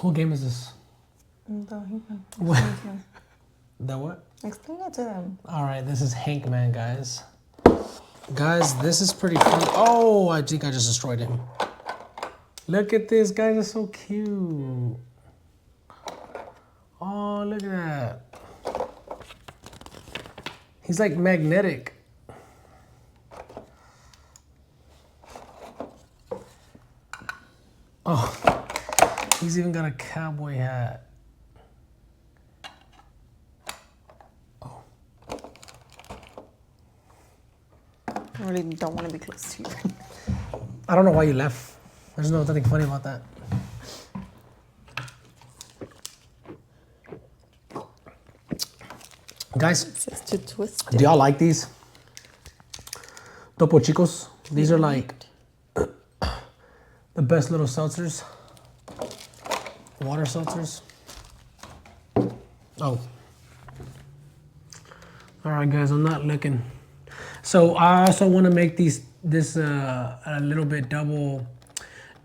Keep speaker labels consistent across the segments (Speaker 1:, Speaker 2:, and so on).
Speaker 1: What game is this?
Speaker 2: The HANKMAN.
Speaker 1: What? The what?
Speaker 2: Explain it to them.
Speaker 1: All right, this is HANKMAN, guys. Guys, this is pretty fun. Oh, I think I just destroyed him. Look at this, guys. It's so cute. Oh, look at that. He's like magnetic. Oh, he's even got a cowboy hat. Oh.
Speaker 2: I really don't want to be close to you.
Speaker 1: I don't know why you left. There's nothing funny about that. Guys,
Speaker 2: It's just too twisted.
Speaker 1: do y'all like these? Topo Chicos. These are like the best little seltzers. Water seltzers. Oh. All right, guys, I'm not looking. So I also want to make this a little bit double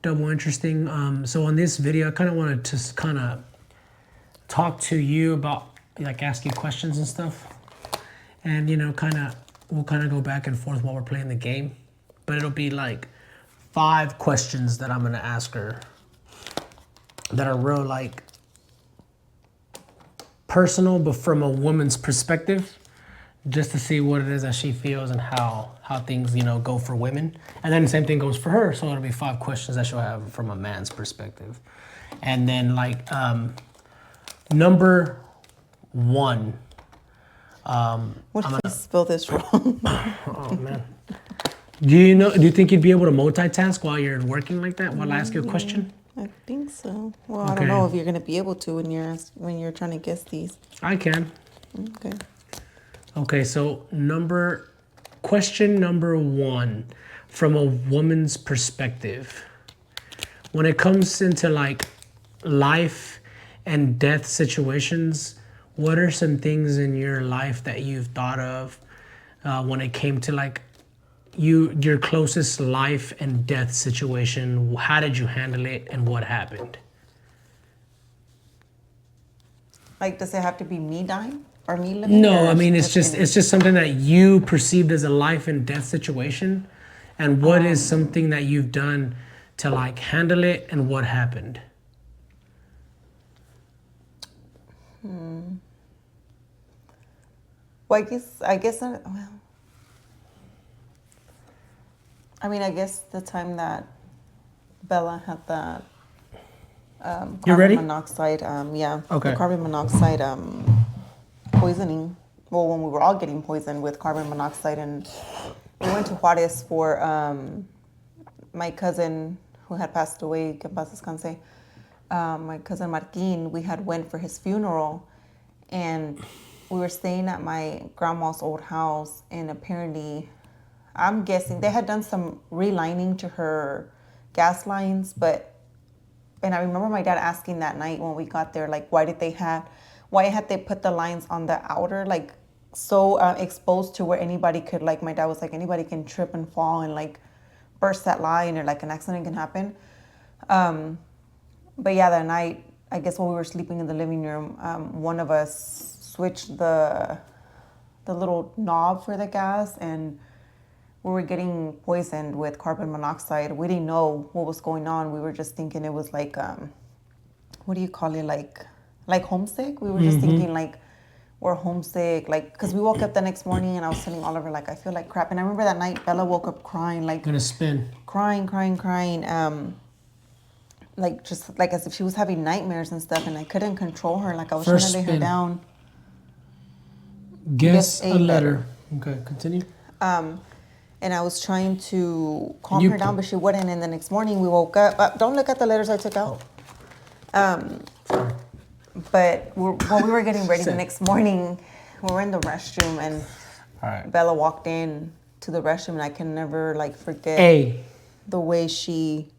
Speaker 1: interesting. So on this video, I kind of want to just kind of talk to you about, like, ask you questions and stuff, and we'll kind of go back and forth while we're playing the game. But it'll be like 5 questions that I'm gonna ask her that are real, like, personal, but from a woman's perspective, just to see what it is that she feels and how things go for women. And then the same thing goes for her. So it'll be 5 questions that she'll have from a man's perspective. And then, like, number 1.
Speaker 2: What if I spell this wrong?
Speaker 1: Oh man. Do you think you'd be able to multitask while you're working like that? While I ask you a question?
Speaker 2: I think so. Well, I
Speaker 1: Okay.
Speaker 2: don't know if you're gonna be able to when you're trying to guess these.
Speaker 1: I can.
Speaker 2: Okay.
Speaker 1: Okay, so question number 1, from a woman's perspective. When it comes into, like, life and death situations, what are some things in your life that you've thought of when it came to, like, your closest life and death situation? How did you handle it and what happened?
Speaker 2: Like, does it have to be me dying or me living?
Speaker 1: No,
Speaker 2: or
Speaker 1: I mean, it's just something that you perceived as a life and death situation, and what is something that you've done to, like, handle it, and what happened?
Speaker 2: Well, I guess. I guess the time that Bella had that
Speaker 1: You ready?
Speaker 2: carbon monoxide,
Speaker 1: Okay.
Speaker 2: the carbon monoxide poisoning. Well, when we were all getting poisoned with carbon monoxide, and we went to Juarez for my cousin who had passed away, que paz descanse, my cousin Martin. We had went for his funeral, and we were staying at my grandma's old house, and apparently, I'm guessing they had done some relining to her gas lines, and I remember my dad asking that night when we got there, like, why had they put the lines on the outer, like, so exposed to where anybody could, like, my dad was like, anybody can trip and fall and, like, burst that line, or, like, an accident can happen. But yeah, that night, I guess when we were sleeping in the living room, one of us switched the little knob for the gas, and we were getting poisoned with carbon monoxide. We didn't know what was going on. We were just thinking it was like, what do you call it? Like homesick. We were just thinking, like, we're homesick. Like, because we woke up the next morning and I was telling Oliver, like, I feel like crap. And I remember that night Bella woke up crying, like,
Speaker 1: Gonna spin.
Speaker 2: crying. Like, just like as if she was having nightmares and stuff. And I couldn't control her. Like, I was
Speaker 1: First
Speaker 2: trying to lay her
Speaker 1: spin.
Speaker 2: down.
Speaker 1: Guess
Speaker 2: Guess
Speaker 1: a
Speaker 2: a
Speaker 1: letter. Okay, continue.
Speaker 2: And I was trying to calm her down, but she wouldn't. And the next morning we woke up. Don't look at the letters I took out.
Speaker 1: Sorry.
Speaker 2: But when we were getting ready the next morning, we were in the restroom, and
Speaker 1: All right.
Speaker 2: Bella walked in to the restroom, and I can never, like, forget
Speaker 1: A.
Speaker 2: the way she...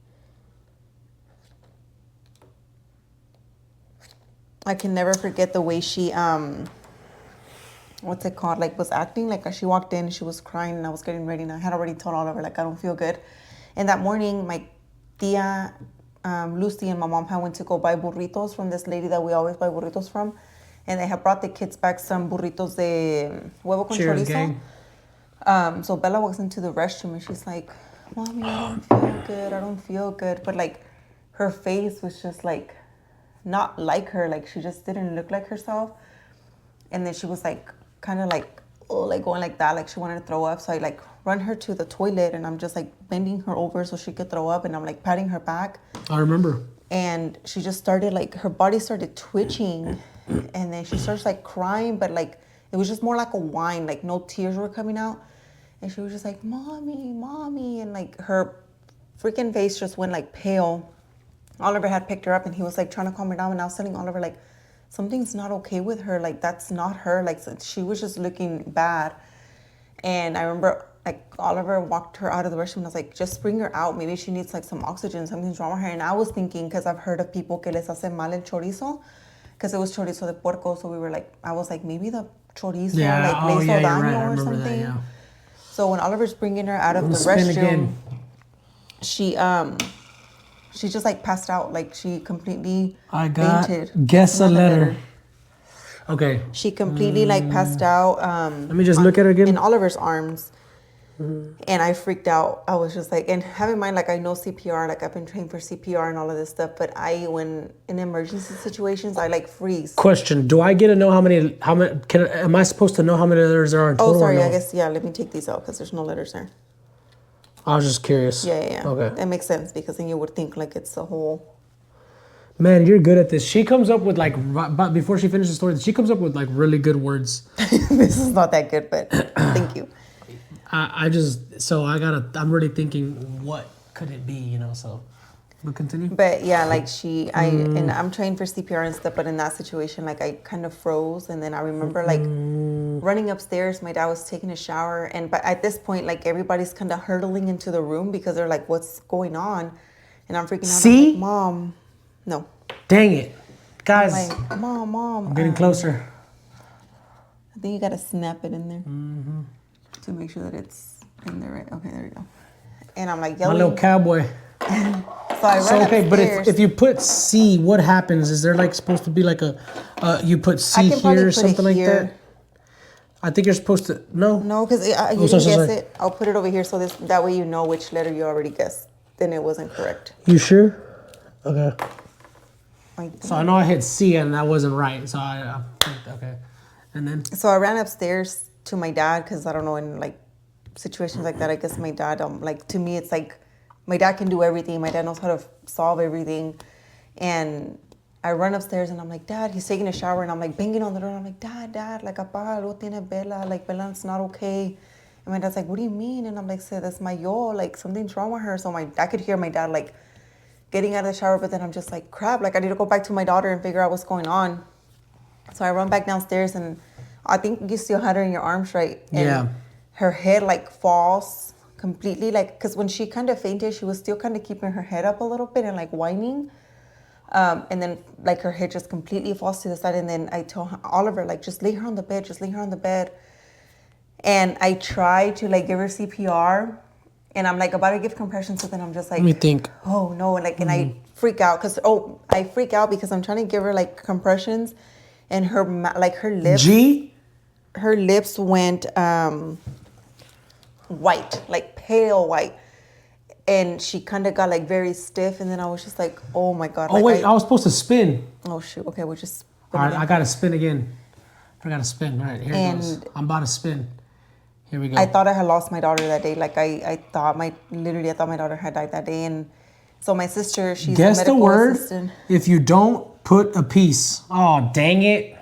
Speaker 2: I can never forget the way she... what's it called? Like, was acting. Like, she walked in, she was crying, and I was getting ready, and I had already told Oliver, like, I don't feel good. And that morning, my tia Lucy and my mom had went to go buy burritos from this lady that we always buy burritos from. And they had brought the kids back some burritos de huevo con
Speaker 1: Cheers,
Speaker 2: chorizo.
Speaker 1: gang.
Speaker 2: So Bella walks into the restroom and she's like, Mommy, I don't feel good. I don't feel good. But like her face was just like not like her. Like she just didn't look like herself. And then she was like kind of like, oh, like going like that. Like she wanted to throw up. So I like run her to the toilet and I'm just like bending her over so she could throw up. And I'm like patting her back.
Speaker 1: I remember.
Speaker 2: And she just started like, her body started twitching. And then she starts like crying. But like, it was just more like a whine. Like no tears were coming out. And she was just like, Mommy, Mommy. And like her freaking face just went like pale. Oliver had picked her up and he was like trying to calm her down. And I was telling Oliver like, something's not okay with her. Like that's not her. Like she was just looking bad. And I remember like Oliver walked her out of the restroom and I was like, just bring her out. Maybe she needs like some oxygen. Something's wrong with her. And I was thinking, because I've heard of people que les hace mal el chorizo. Because it was chorizo de puerco. So we were like, I was like, maybe the chorizo like le hizo daño or something.
Speaker 1: That, yeah.
Speaker 2: So when Oliver's bringing her out of the restroom, she just like passed out. Like she completely fainted.
Speaker 1: Guess a letter. Okay.
Speaker 2: She completely like passed out.
Speaker 1: Let me just look at her again.
Speaker 2: In Oliver's arms. And I freaked out. I was just like, and have in mind, like I know CPR, like I've been trained for CPR and all of this stuff, but when in emergency situations, I like freeze.
Speaker 1: Question: do I get to know how many? Am I supposed to know how many letters there are in total?
Speaker 2: Oh, sorry. I guess let me take these out because there's no letters there.
Speaker 1: I was just curious.
Speaker 2: Yeah.
Speaker 1: Okay.
Speaker 2: That makes sense because then you would think like it's a whole.
Speaker 1: Man, you're good at this. She comes up with like, but before she finishes the story, she comes up with like really good words.
Speaker 2: This is not that good, but thank you.
Speaker 1: I'm really thinking, what could it be, you know, so we'll continue.
Speaker 2: But yeah, like and I'm trained for CPR and stuff, but in that situation, like I kind of froze. And then I remember like running upstairs, my dad was taking a shower. But at this point, like everybody's kind of hurtling into the room because they're like, what's going on? And I'm freaking out.
Speaker 1: See?
Speaker 2: I'm like, Mom, no.
Speaker 1: Dang it. Guys.
Speaker 2: I'm like, Mom.
Speaker 1: I'm getting closer.
Speaker 2: I think you got to snap it in there. To make sure that it's in there, right? Okay, there we go. And I'm like yelling.
Speaker 1: My little cowboy.
Speaker 2: So I run upstairs.
Speaker 1: But if you put C, what happens? Is there like supposed to be like you put C here or something like that? I think you're supposed to, no?
Speaker 2: No, because you didn't guess it. I'll put it over here so that way you know which letter you already guessed. Then it wasn't correct.
Speaker 1: You sure? Okay. So I know I hit C and that wasn't right. So I okay. And then? So
Speaker 2: I ran upstairs to my dad because I don't know, in like situations like that, I guess my dad, like to me, it's like my dad can do everything. My dad knows how to solve everything. And I run upstairs and I'm like, Dad, he's taking a shower. And I'm like banging on the door. And I'm like, Dad, like, apaga, algo tiene Bella. Like, Bella's not okay. And my dad's like, what do you mean? And I'm like, that's my yo. Like, something's wrong with her. So I could hear my dad like getting out of the shower. But then I'm just like, crap. Like, I need to go back to my daughter and figure out what's going on. So I run back downstairs and I think you still had her in your arms, right? And her head like falls completely, like, because when she kind of fainted, she was still kind of keeping her head up a little bit and like whining. And then like her head just completely falls to the side. And then I told Oliver, like, just lay her on the bed. And I tried to like give her CPR and I'm like about to give compressions. So then I'm just like,
Speaker 1: let me think.
Speaker 2: Oh no. Like, and I freak out because I'm trying to give her like compressions and her lips. Her lips went white, like pale white. And she kind of got like very stiff. And then I was just like, oh my God.
Speaker 1: Oh,
Speaker 2: like,
Speaker 1: wait, I was supposed to spin.
Speaker 2: Oh, shoot. Okay, we'll just
Speaker 1: spin. All right, I got to spin again. I got to spin. All right, here it goes. I'm about to spin. Here we go.
Speaker 2: I thought I had lost my daughter that day. Like I thought my daughter had died that day. And so my sister, she's
Speaker 1: guess
Speaker 2: a medical
Speaker 1: the word
Speaker 2: assistant.
Speaker 1: If you don't put a piece. Oh, dang it.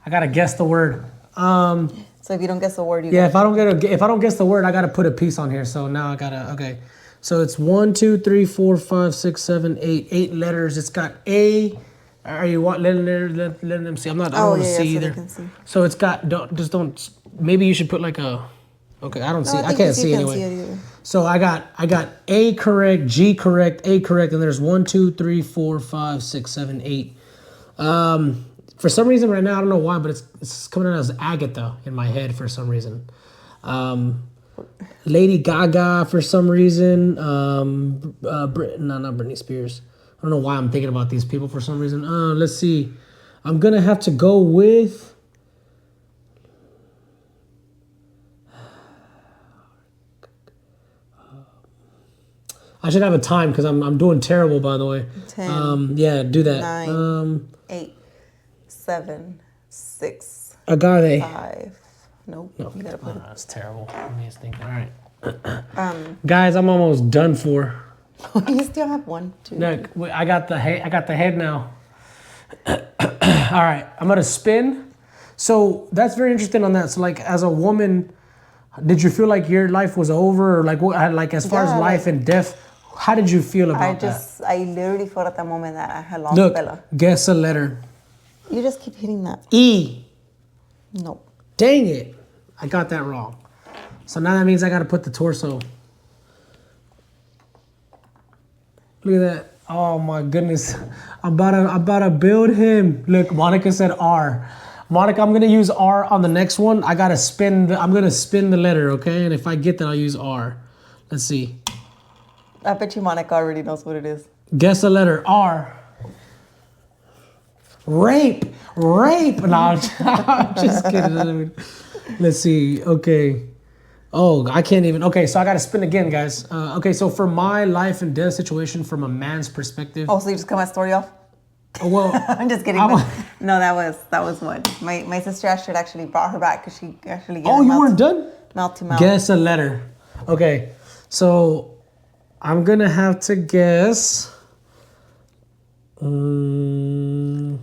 Speaker 1: I got to guess the word.
Speaker 2: So if you don't guess the word,
Speaker 1: if I don't guess the word, I gotta put a piece on here. So now I gotta So it's 1, 2, 3, 4, 5, 6, 7, 8. 8 letters. It's got A. Are you letting them see? I don't want to see either. So, see. So it's got don't. Maybe you should put like a. Okay, I don't see. I can't see anyway. So I got A correct, G correct, A correct, and there's 1, 2, 3, 4, 5, 6, 7, 8. For some reason right now, I don't know why, but it's coming out as Agatha in my head for some reason.
Speaker 2: Well,
Speaker 1: Lady Gaga for some reason. Not Britney Spears. I don't know why I'm thinking about these people for some reason. Let's see. I'm gonna have to go with. I should have a time because I'm doing terrible, by the way.
Speaker 2: 10.
Speaker 1: Yeah, do that.
Speaker 2: 9. 8. 7. 6.
Speaker 1: Agave.
Speaker 2: 5. Nope.
Speaker 1: No,
Speaker 2: You gotta put it.
Speaker 1: that's terrible. Let me just think. All right. Guys, I'm almost done for.
Speaker 2: You still have 1, 2.
Speaker 1: Look, I got the head now. All right, I'm gonna spin. So that's very interesting on that. So like, as a woman, did you feel like your life was over, or like what? Like as far as life and death, how did you feel about that?
Speaker 2: I literally felt at that moment that I had lost
Speaker 1: Look,
Speaker 2: Bella.
Speaker 1: guess a letter.
Speaker 2: You just keep hitting that.
Speaker 1: E.
Speaker 2: Nope.
Speaker 1: Dang it, I got that wrong. So now that means I gotta put the torso. Look at that. Oh my goodness. I'm about to build him. Look, Monica said R. Monica, I'm gonna use R on the next one. I'm gonna spin the letter, okay? And if I get that, I'll use R. Let's see.
Speaker 2: I bet you Monica already knows what it is.
Speaker 1: Guess a letter. R. Rape. No, I'm just kidding. Let's see. Okay. Oh, I can't even. Okay, so I got to spin again, guys. Okay, so for my life and death situation from a man's perspective.
Speaker 2: Oh, so you just cut my story off?
Speaker 1: Well,
Speaker 2: I'm just kidding. No, that was one. My sister actually brought her back because she actually.
Speaker 1: Oh, you weren't done?
Speaker 2: Mouth to mouth.
Speaker 1: Guess a letter. Okay, so I'm gonna have to guess. Man,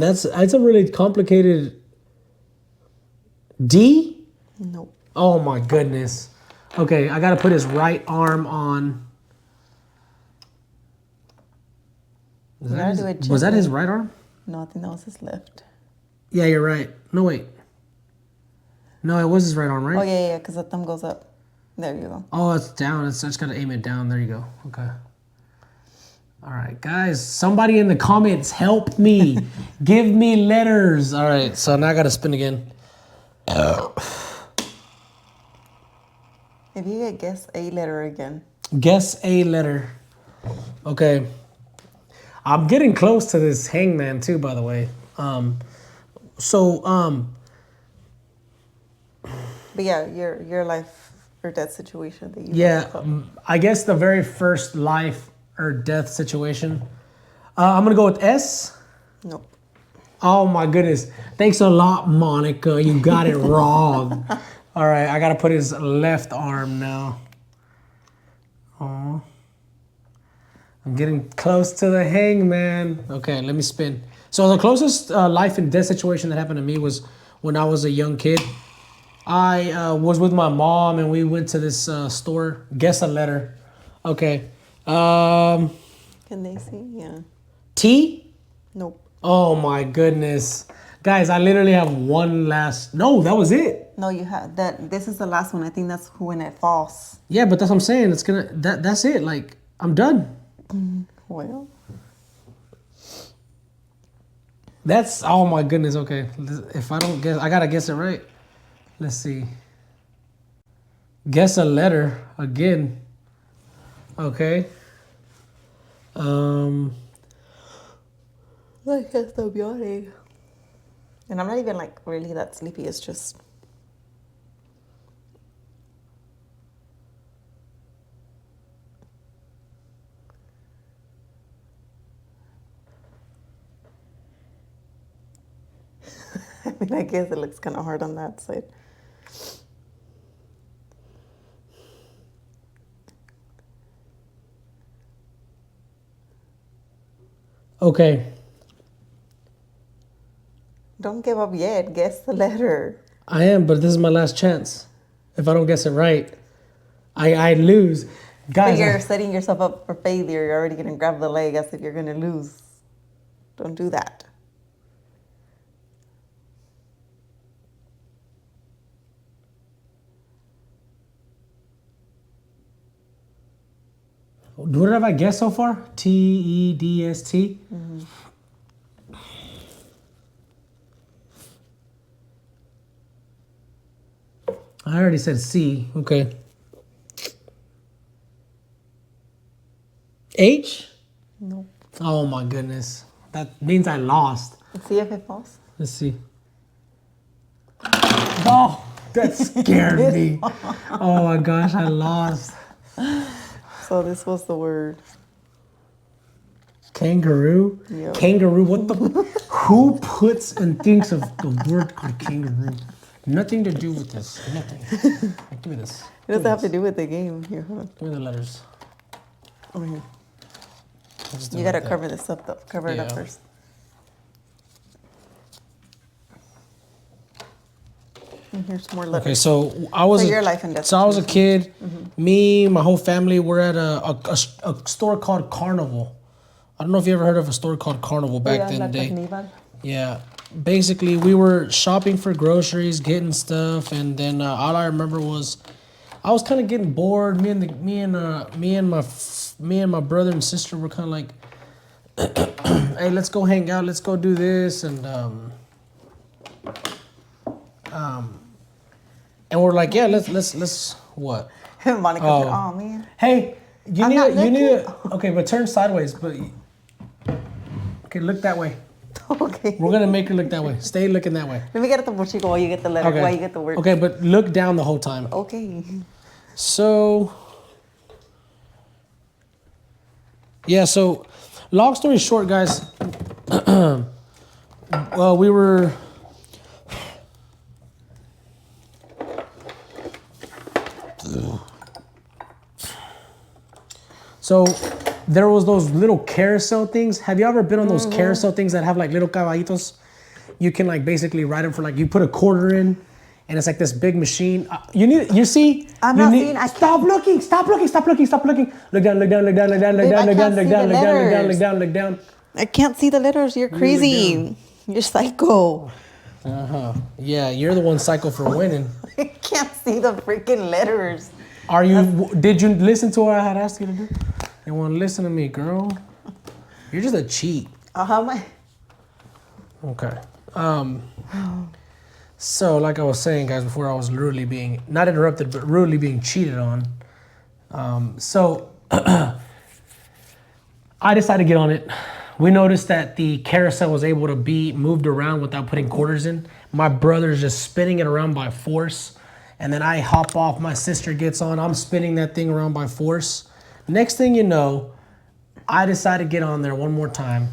Speaker 1: that's a really complicated. D?
Speaker 2: Nope.
Speaker 1: Oh my goodness. Okay, I gotta put his right arm on. Was that his right arm?
Speaker 2: No, I think that was his left.
Speaker 1: Yeah, you're right. No, wait. No, it was his right arm, right?
Speaker 2: Oh, yeah, because the thumb goes up. There you go.
Speaker 1: Oh, it's down. I just gotta aim it down. There you go. Okay. All right, guys. Somebody in the comments, help me. Give me letters. All right, so now I gotta spin again.
Speaker 2: If you could guess a letter again.
Speaker 1: Guess a letter. Okay. I'm getting close to this hangman too, by the way. But
Speaker 2: yeah, your life or death situation that you.
Speaker 1: Yeah, I guess the very first life or death situation. I'm gonna go with S.
Speaker 2: Nope.
Speaker 1: Oh my goodness. Thanks a lot, Monica. You got it wrong. All right, I gotta put his left arm now. Oh. I'm getting close to the hangman. Okay, let me spin. So the closest life and death situation that happened to me was when I was a young kid. I was with my mom and we went to this store. Guess a letter. Okay.
Speaker 2: Can they see? Yeah.
Speaker 1: T?
Speaker 2: Nope.
Speaker 1: Oh my goodness. Guys, I literally have one last. No, that was it.
Speaker 2: No, you have that. This is the last one. I think that's when it falls.
Speaker 1: Yeah, but that's what I'm saying. It's gonna. That's it. Like I'm done.
Speaker 2: Well.
Speaker 1: That's. Oh my goodness. Okay. If I don't guess, I gotta guess it right. Let's see. Guess a letter again. Okay.
Speaker 2: Like it's so beauty. And I'm not even like really that sleepy. It's just. I mean, I guess it looks kind of hard on that side.
Speaker 1: Okay.
Speaker 2: Don't give up yet. Guess the letter.
Speaker 1: I am, but this is my last chance. If I don't guess it right, I lose. Guys,
Speaker 2: But you're setting yourself up for failure. You're already going to grab the leg as if you're going to lose. Don't do that.
Speaker 1: what have I guessed so far? T-E-D-S-T?
Speaker 2: Mm-hmm.
Speaker 1: I already said C. Okay. H?
Speaker 2: Nope.
Speaker 1: Oh my goodness. That means I lost.
Speaker 2: Let's see if it falls.
Speaker 1: Let's see. Oh, that scared me. Oh my gosh, I lost.
Speaker 2: So this was the word.
Speaker 1: Kangaroo?
Speaker 2: Yep.
Speaker 1: Kangaroo? What the? Who puts and thinks of the word called kangaroo? Nothing to do with this. Nothing. Like, give me this.
Speaker 2: It doesn't have to do with the game. Here, hold on.
Speaker 1: Give me the letters.
Speaker 2: Over here.
Speaker 1: Just do
Speaker 2: You
Speaker 1: it
Speaker 2: gotta
Speaker 1: like that.
Speaker 2: cover this up though. Cover it up
Speaker 1: Yeah.
Speaker 2: first. And here's more letters.
Speaker 1: Okay, so I was.
Speaker 2: So your life and death
Speaker 1: So I was a
Speaker 2: situation.
Speaker 1: kid. Me, my whole family, were at a store called Carnival. I don't know if you ever heard of a store called Carnival back then in the day. Yeah. Basically, we were shopping for groceries, getting stuff, and then all I remember was I was kind of getting bored. Me and my brother and sister were kind of like, hey, let's go hang out. Let's go do this, and we're like, yeah, let's what?
Speaker 2: Monica
Speaker 1: Oh.
Speaker 2: said, "Oh man."
Speaker 1: Hey, you
Speaker 2: I'm
Speaker 1: need
Speaker 2: not
Speaker 1: you need
Speaker 2: looking.
Speaker 1: okay, but turn sideways. But okay, look that way.
Speaker 2: Okay.
Speaker 1: We're gonna make her look that way. Stay looking that way.
Speaker 2: Let me get at the chico while you get the letter.
Speaker 1: Okay.
Speaker 2: While you get the word.
Speaker 1: Okay, but look down the whole time.
Speaker 2: Okay.
Speaker 1: So, yeah. So, long story short, guys. Well, we were. So there was those little carousel things. Have you ever been on those carousel things that have like little caballitos? You can like basically ride them for like, you put a quarter in and it's like this big machine. You see?
Speaker 2: I'm
Speaker 1: You
Speaker 2: not seeing, I
Speaker 1: Stop looking. Look down. Look down. Look down. Look down.
Speaker 2: I can't see the letters. You're crazy. You're psycho.
Speaker 1: Yeah, you're the one psycho for winning.
Speaker 2: I can't see the freaking letters.
Speaker 1: Did you listen to what I had asked you to do? You want to listen to me, girl? You're just a cheat.
Speaker 2: How am I?
Speaker 1: Okay. So like I was saying, guys, before, I was rudely being, not interrupted, but rudely being cheated on. So I decided to get on it. We noticed that the carousel was able to be moved around without putting quarters in. My brother's just spinning it around by force. And then I hop off, my sister gets on, I'm spinning that thing around by force. Next thing you know, I decided to get on there one more time.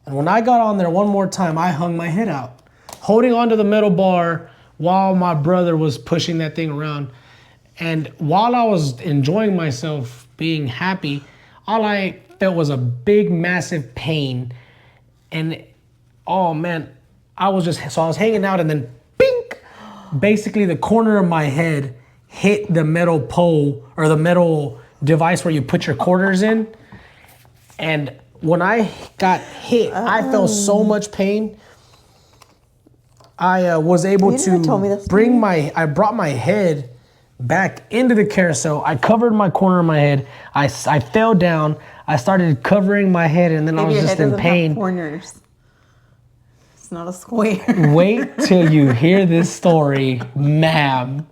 Speaker 1: And when I got on there one more time, I hung my head out, holding onto the metal bar while my brother was pushing that thing around. And while I was enjoying myself, being happy, all I felt was a big, massive pain. And oh man, I was hanging out, and then bink, basically the corner of my head hit the metal pole or the metal device where you put your quarters in. And when I got hit, I felt so much pain. I was able to I brought my head back into the carousel. I covered my corner of my head. I fell down. I started covering my head, and then I was just in pain.
Speaker 2: Corners. It's not a square.
Speaker 1: Wait till you hear this story, ma'am.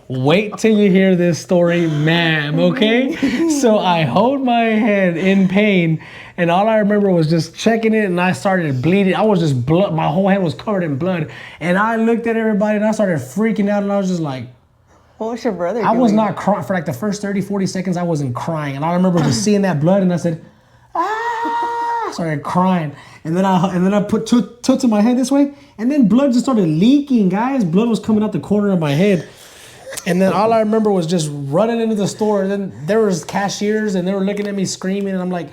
Speaker 1: Wait till you hear this story, ma'am, okay? So I hold my head in pain, and all I remember was just checking it, and I started bleeding. I was just blood. My whole head was covered in blood. And I looked at everybody, and I started freaking out, and I was just like,
Speaker 2: What was your brother doing?
Speaker 1: I was not crying. For like the first 30, 40 seconds, I wasn't crying. And I remember just seeing that blood, and I said, ah, I started crying. And then I put tilted my head this way, and then blood just started leaking, guys. Blood was coming out the corner of my head. And then all I remember was just running into the store, and then there was cashiers, and they were looking at me screaming, and I'm like,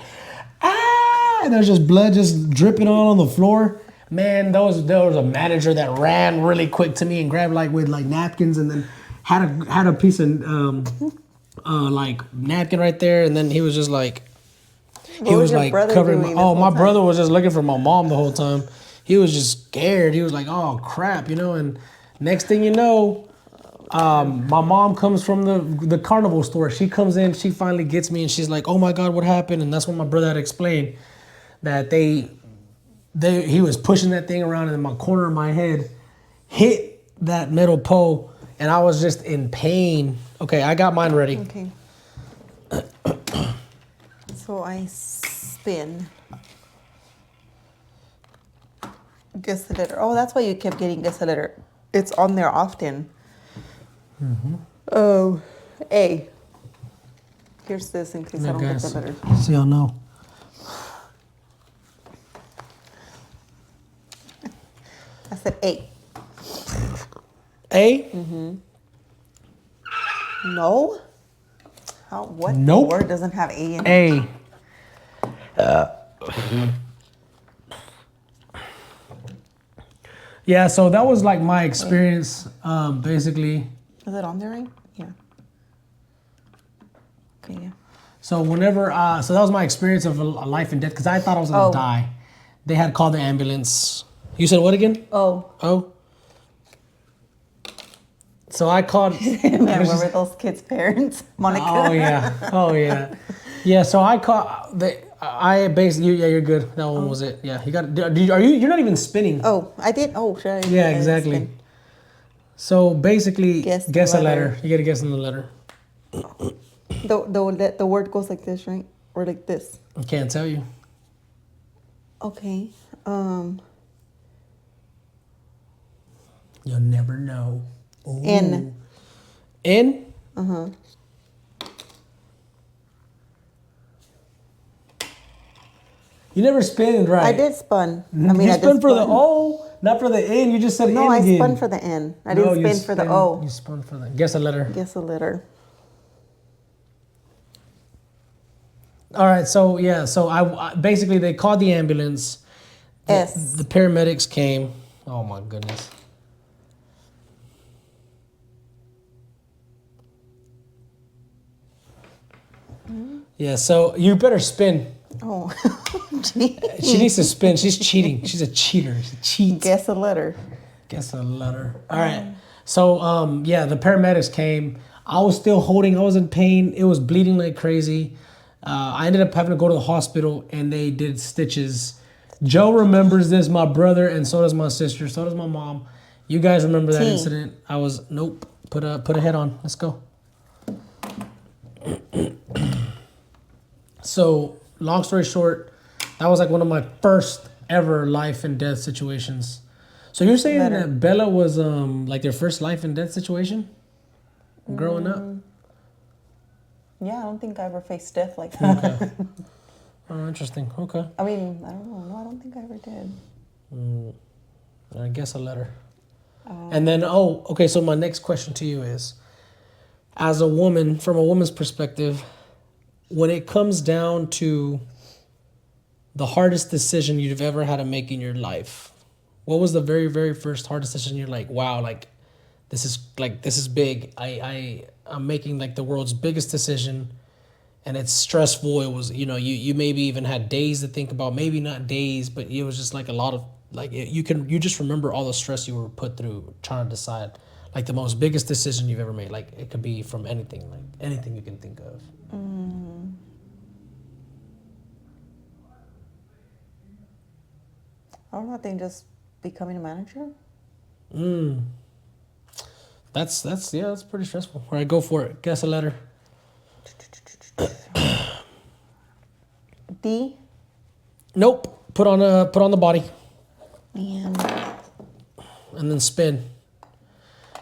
Speaker 1: ah, and there's just blood just dripping on the floor. Man, there was a manager that ran really quick to me and grabbed with napkins, and then had a piece of napkin right there, and then he was just like, he was like covering. My brother was just looking for my mom the whole time. He was just scared. He was like, oh crap, and next thing you know, my mom comes from the carnival store. She comes in, she finally gets me, and she's like, oh my God, what happened? And that's when my brother had explained that he was pushing that thing around, and my corner of my head hit that metal pole. and I was just in pain. Okay, I got mine ready.
Speaker 2: Okay. So I spin. Guess the letter. Oh, that's why you kept getting guess the letter. It's on there often. Oh, A. Here's this in case I don't get the letter.
Speaker 1: See, I'll know.
Speaker 2: I said A.
Speaker 1: A?
Speaker 2: No? How? What
Speaker 1: Nope.
Speaker 2: word doesn't have A in it?
Speaker 1: A. Yeah, so that was like my experience, basically.
Speaker 2: Is it on there right? Yeah. Okay, yeah.
Speaker 1: So whenever, so that was my experience of a life and death, because I thought I was gonna die. They had called the ambulance. You said what again?
Speaker 2: Oh.
Speaker 1: Oh. So I called.
Speaker 2: Remember those kids' parents, Monica?
Speaker 1: Oh yeah. Oh yeah. Yeah. So I called. I basically. Yeah, you're good. That one was it. Yeah. You got. Are you? You're not even spinning.
Speaker 2: Oh, I did. Oh, should I?
Speaker 1: Yeah. Exactly.
Speaker 2: Spin?
Speaker 1: So basically,
Speaker 2: Guess
Speaker 1: guess
Speaker 2: the
Speaker 1: a letter.
Speaker 2: letter.
Speaker 1: You gotta guess in the letter.
Speaker 2: The word goes like this, right? Or like this?
Speaker 1: I can't tell you.
Speaker 2: Okay.
Speaker 1: You'll never know. Ooh.
Speaker 2: N.
Speaker 1: N?
Speaker 2: Uh-huh.
Speaker 1: You never spun, right?
Speaker 2: I did spun. I mean,
Speaker 1: you
Speaker 2: I
Speaker 1: spun
Speaker 2: just
Speaker 1: for the O, not for the N. You just said
Speaker 2: No,
Speaker 1: N
Speaker 2: I
Speaker 1: again.
Speaker 2: spun for the N. I didn't
Speaker 1: you
Speaker 2: spin for the O.
Speaker 1: You spun for the. Guess a letter.
Speaker 2: Guess a letter.
Speaker 1: All right. So yeah. So I basically they called the ambulance.
Speaker 2: S.
Speaker 1: The paramedics came. Oh my goodness. Yeah. So you better spin.
Speaker 2: Oh, gee.
Speaker 1: She needs to spin. She's cheating. She's a cheater. She cheats.
Speaker 2: Guess a letter.
Speaker 1: Guess a letter. All right. So yeah, the paramedics came. I was still holding. I was in pain. It was bleeding like crazy. I ended up having to go to the hospital, and they did stitches. Joe remembers this. My brother, and so does my sister. So does my mom. You guys remember that
Speaker 2: T.
Speaker 1: incident? I was nope. Put a head on. Let's go. So long story short, that was like one of my first ever life and death situations. So you're saying that Bella was like their first life and death situation growing up?
Speaker 2: Yeah, I don't think I ever faced death like that.
Speaker 1: Okay. Oh, interesting. Okay.
Speaker 2: I mean, I don't know. No, I don't think I ever did.
Speaker 1: I guess a letter. And then, okay. So my next question to you is, as a woman, from a woman's perspective, when it comes down to the hardest decision you've ever had to make in your life, what was the very, very first hardest decision you're like, wow, like this is big. I'm making like the world's biggest decision, and it's stressful. It was, you maybe even had days to think about, maybe not days, but it was just like a lot of like you just remember all the stress you were put through trying to decide like the most biggest decision you've ever made. Like it could be from anything, like anything you can think of.
Speaker 2: I don't know. I think just becoming a manager.
Speaker 1: That's pretty stressful. All right, go for it. Guess a letter.
Speaker 2: D.
Speaker 1: Nope. Put on the body
Speaker 2: And
Speaker 1: and then spin.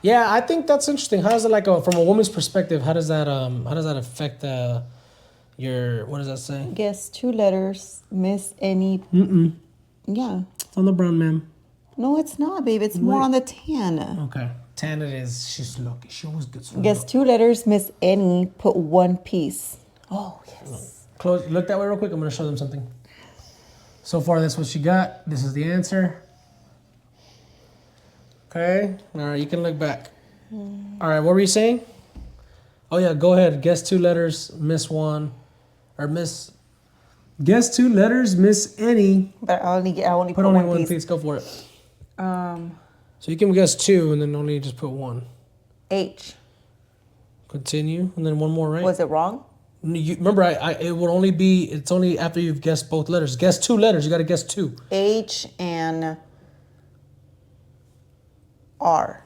Speaker 1: Yeah, I think that's interesting. How does it from a woman's perspective? How does that affect your what does that say?
Speaker 2: guess 2 letters. Miss any. Yeah.
Speaker 1: It's on the brown, ma'am.
Speaker 2: No, it's not, babe. It's more on the tan.
Speaker 1: Okay. Tan it is. She's lucky. She always gets.
Speaker 2: Guess 2 letters. Miss any. Put 1 piece. Oh yes.
Speaker 1: Look that way real quick. I'm gonna show them something. So far, that's what she got. This is the answer. Okay. All right. You can look back. All right. What were you saying? Oh yeah. Go ahead. Guess 2 letters. Miss 1, or miss. Guess 2 letters. Miss any.
Speaker 2: But I only
Speaker 1: Put
Speaker 2: put
Speaker 1: only
Speaker 2: 1
Speaker 1: one
Speaker 2: piece.
Speaker 1: piece. Go for it. So you can guess 2 and then only just put 1.
Speaker 2: H.
Speaker 1: Continue and then 1 more, right?
Speaker 2: Was it wrong?
Speaker 1: Remember, it would only be. It's only after you've guessed both letters. Guess 2 letters. You got to guess 2.
Speaker 2: H and R.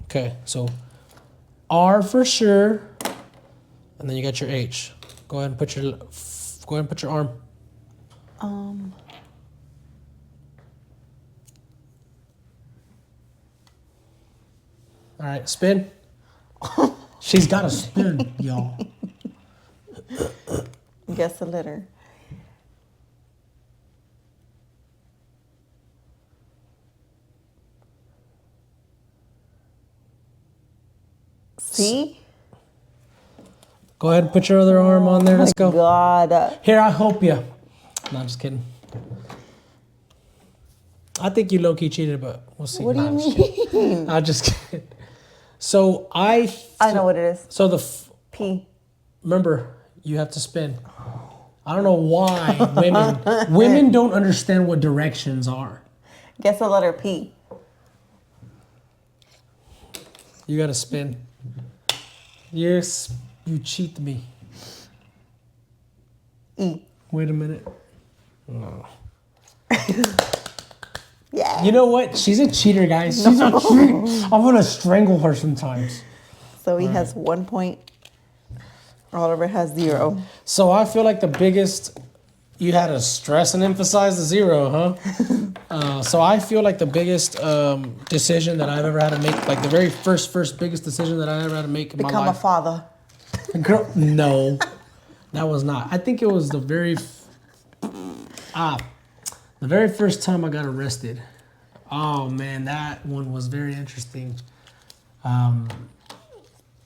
Speaker 1: Okay, so R for sure. And then you got your H. Go ahead and put your arm. All right, spin. She's got to spin, y'all.
Speaker 2: Guess the letter. C?
Speaker 1: Go ahead and put your other arm on there. Let's go.
Speaker 2: God.
Speaker 1: Here, I hope you. No, I'm just kidding. I think you low-key cheated, but we'll see.
Speaker 2: What do you mean?
Speaker 1: I'm just kidding. So
Speaker 2: I know what it is.
Speaker 1: So
Speaker 2: P.
Speaker 1: Remember, you have to spin. I don't know why women don't understand what directions are.
Speaker 2: Guess the letter P.
Speaker 1: You got to spin. Yes, you cheat me.
Speaker 2: E.
Speaker 1: Wait a minute. No.
Speaker 2: Yeah.
Speaker 1: You know what? She's a cheater, guys. She's a cheater. I'm gonna strangle her sometimes.
Speaker 2: So he has 1 point. Oliver has 0.
Speaker 1: So I feel like the biggest, you had to stress and emphasize the 0, huh? So I feel like the biggest decision that I've ever had to make, like the very first biggest decision that I ever had to make in my life.
Speaker 2: Become a father.
Speaker 1: Girl, no, that was not. I think it was the very first time I got arrested. Oh man, that one was very interesting.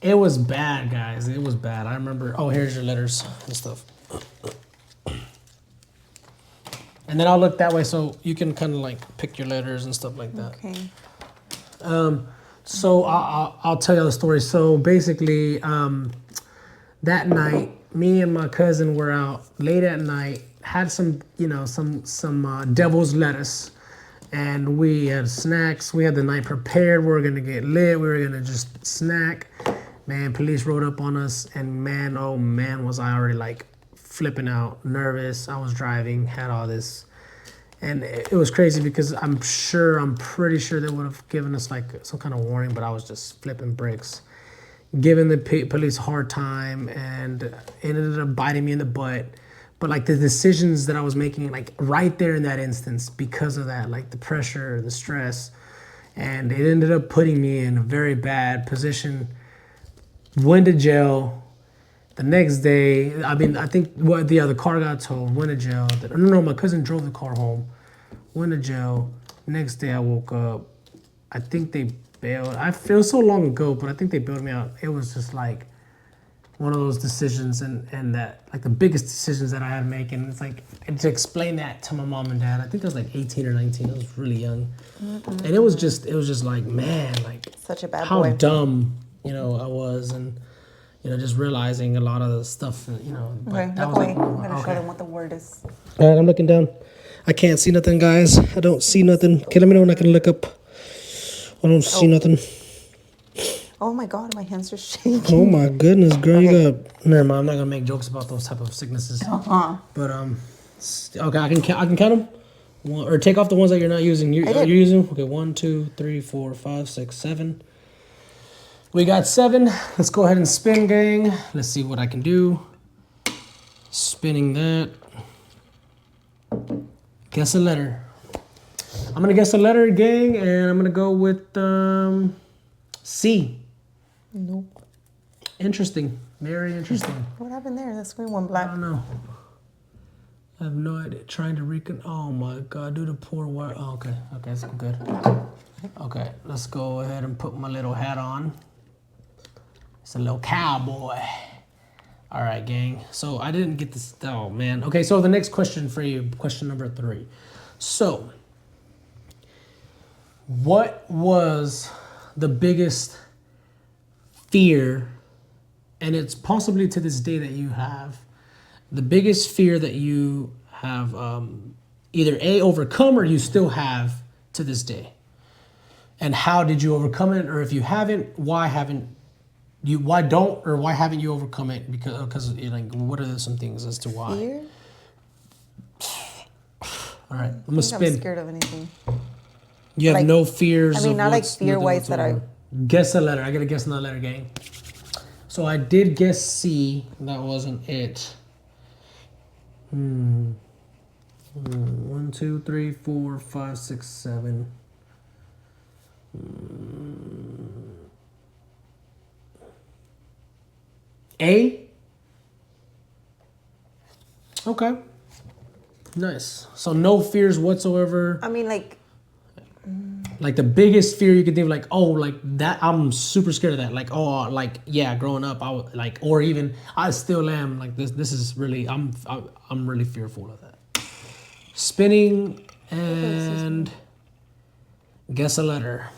Speaker 1: It was bad, guys. It was bad. I remember. Oh, here's your letters and stuff. And then I'll look that way so you can kind of like pick your letters and stuff like that.
Speaker 2: Okay.
Speaker 1: So I'll tell you the story. So basically, that night, me and my cousin were out late at night, had some devil's lettuce, and we had snacks. We had the night prepared. We were gonna get lit. We were gonna just snack. Man, police rode up on us, and man, oh man, was I already like flipping out, nervous. I was driving, had all this, and it was crazy because I'm pretty sure they would have given us like some kind of warning, but I was just flipping bricks, giving the police a hard time, and it ended up biting me in the butt. But like the decisions that I was making, like right there in that instance, because of that, like the pressure, the stress, and it ended up putting me in a very bad position. Went to jail. The next day, I think the car got towed. Went to jail. No, my cousin drove the car home. Went to jail. Next day, I woke up. I think they bailed. I feel so long ago, but I think they bailed me out. It was just like one of those decisions, and that like the biggest decisions that I had to make. And it's like, and to explain that to my mom and dad, I think I was like 18 or 19. I was really young, and it was just like, man, like
Speaker 2: such a bad
Speaker 1: how
Speaker 2: boy.
Speaker 1: dumb, I was, and just realizing a lot of the stuff,
Speaker 2: Okay, look away. I'm gonna show them what the word is.
Speaker 1: All right, I'm looking down. I can't see nothing, guys. I don't see nothing. Okay, let me know when I can look up. I don't see nothing.
Speaker 2: Oh my God, my hands are shaking.
Speaker 1: Oh my goodness, girl, you got. Never mind. I'm not gonna make jokes about those type of sicknesses. But okay, I can count them. Or take off the ones that you're not using. You're using. Okay, 1, 2, 3, 4, 5, 6, 7. We got 7. Let's go ahead and spin, gang. Let's see what I can do. Spinning that. Guess a letter. I'm gonna guess a letter, gang, and I'm gonna go with C.
Speaker 2: Nope.
Speaker 1: Interesting. Very interesting.
Speaker 2: What happened there? The screen went black.
Speaker 1: I don't know. I have no idea. Trying to oh my God, do the poor work. Oh, okay, that's good. Okay, let's go ahead and put my little hat on. It's a little cowboy. All right, gang. So I didn't get this. Oh man. Okay, so the next question for you, question number 3. So, what was the biggest fear, and it's possibly to this day that you have, the biggest fear that you have either overcome or you still have to this day? And how did you overcome it? Or if you haven't, why haven't you overcome it? Because like, what are some things as to why?
Speaker 2: Fear?
Speaker 1: All right, I'm gonna spin.
Speaker 2: I'm scared of anything.
Speaker 1: You have
Speaker 2: like,
Speaker 1: no fears.
Speaker 2: I mean, not like fear-wise that I
Speaker 1: Guess a letter. I gotta guess another letter, gang. So I did guess C. That wasn't it. 1, 2, 3, 4, 5, 6, 7. A. Okay. Nice. So no fears whatsoever.
Speaker 2: I mean, like
Speaker 1: The biggest fear you could think of, like, oh, like that, I'm super scared of that. Like, oh, like, yeah, growing up, I would like, or even I still am like this is really, I'm really fearful of that. Spinning and guess a letter.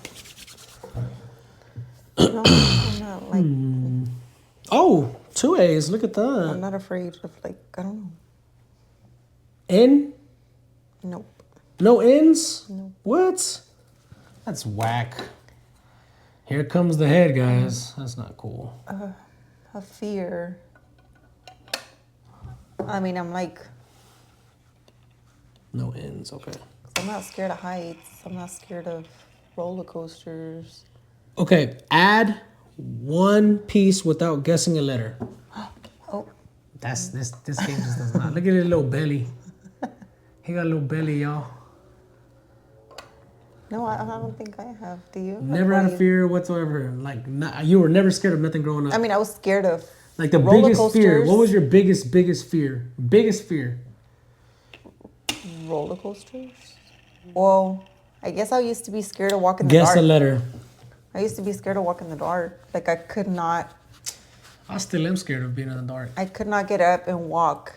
Speaker 2: no, I'm not like
Speaker 1: Oh, 2 A's. Look at
Speaker 2: I'm
Speaker 1: that.
Speaker 2: not afraid of like I don't know.
Speaker 1: N?
Speaker 2: Nope.
Speaker 1: No N's?
Speaker 2: Nope.
Speaker 1: What? That's whack. Here comes the head, guys. That's not cool.
Speaker 2: A fear. I mean, I'm like
Speaker 1: No N's. Okay.
Speaker 2: I'm not scared of heights. I'm not scared of roller coasters.
Speaker 1: Okay. Add one piece without guessing a letter.
Speaker 2: Oh,
Speaker 1: That's this game just does not. Look at his little belly. He got a little belly, y'all.
Speaker 2: no, I don't think I have. Do you?
Speaker 1: Never
Speaker 2: Like,
Speaker 1: had a fear whatsoever. Like, you were never scared of nothing growing up.
Speaker 2: I mean, I was scared of
Speaker 1: Like the
Speaker 2: roller
Speaker 1: biggest fear.
Speaker 2: coasters.
Speaker 1: What was your biggest fear? Biggest fear.
Speaker 2: roller coasters. Well, I guess I used to be scared to walk in the
Speaker 1: Guess
Speaker 2: dark.
Speaker 1: a letter.
Speaker 2: I used to be scared to walk in the dark. Like I could not
Speaker 1: still am scared of being in the dark.
Speaker 2: I could not get up and walk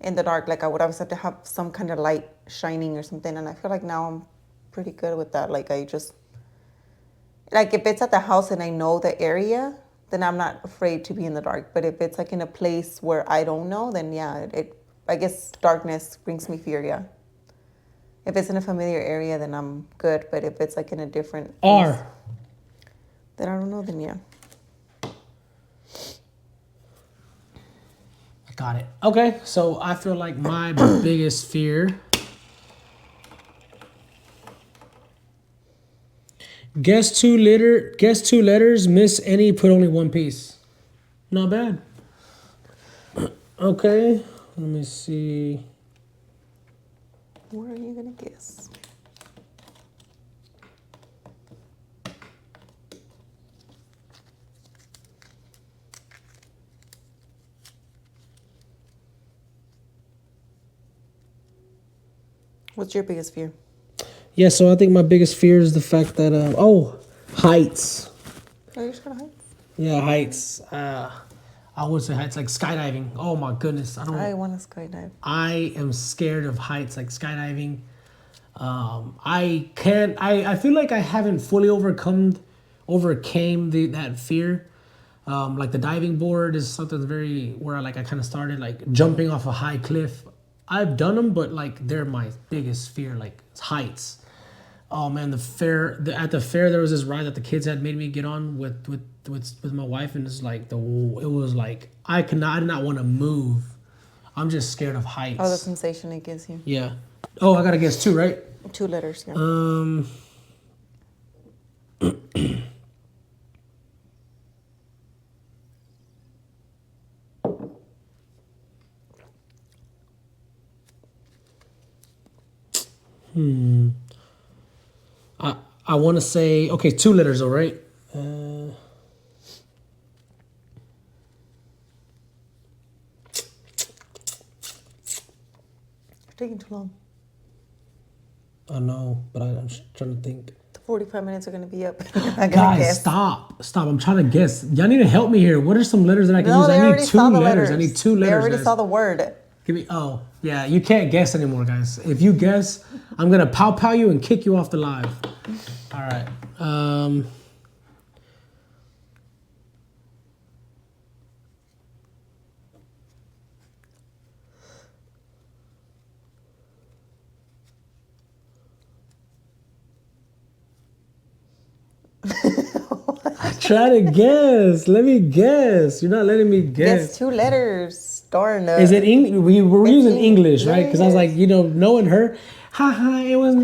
Speaker 2: in the dark. Like I would always have to have some kind of light shining or something. And I feel like now I'm pretty good with that. Like I just, like if it's at the house and I know the area, then I'm not afraid to be in the dark. But if it's like in a place where I don't know, then yeah, I guess darkness brings me fear, yeah. If it's in a familiar area, then I'm good. But if it's like in a different place,
Speaker 1: R.
Speaker 2: then I don't know, then yeah.
Speaker 1: Got it. Okay, so I feel like my biggest fear. Guess two letters, miss any, put only one piece. Not bad. Okay, let me see.
Speaker 2: Where are you gonna guess? What's your biggest fear?
Speaker 1: Yeah, so I think my biggest fear is the fact that heights.
Speaker 2: Oh, you're scared of heights?
Speaker 1: Yeah, heights. I would say heights, like skydiving. Oh my goodness,
Speaker 2: I want to skydive.
Speaker 1: I am scared of heights, like skydiving. I can't. I feel like I haven't fully overcame that fear. Like the diving board is something very where I kind of started like jumping off a high cliff. I've done them, but like they're my biggest fear, like heights. Oh man, at the fair there was this ride that the kids had made me get on with my wife, and it's like it was like I did not want to move. I'm just scared of heights.
Speaker 2: Oh, the sensation it gives you.
Speaker 1: Yeah. Oh, I gotta guess 2, right?
Speaker 2: 2 letters, yeah.
Speaker 1: I want to say, okay, 2 letters, all right?
Speaker 2: It's taking too long.
Speaker 1: I know, but I'm just trying to think.
Speaker 2: The 45 minutes are going to be up. I'm not gonna
Speaker 1: Guys,
Speaker 2: guess.
Speaker 1: stop. I'm trying to guess. Y'all need to help me here. What are some letters that I can
Speaker 2: No,
Speaker 1: use?
Speaker 2: they
Speaker 1: I
Speaker 2: already
Speaker 1: need 2
Speaker 2: saw the
Speaker 1: letters.
Speaker 2: letters.
Speaker 1: I need 2 letters.
Speaker 2: They already
Speaker 1: guys.
Speaker 2: saw the word.
Speaker 1: Give me, oh, yeah, you can't guess anymore, guys. If you guess, I'm going to pow you and kick you off the live. All right. Try to guess. Let me guess. You're not letting me guess.
Speaker 2: Guess 2 letters. Darn.
Speaker 1: Is it English? We were using English, right? Because I was
Speaker 2: Yes.
Speaker 1: like, knowing her, haha, it was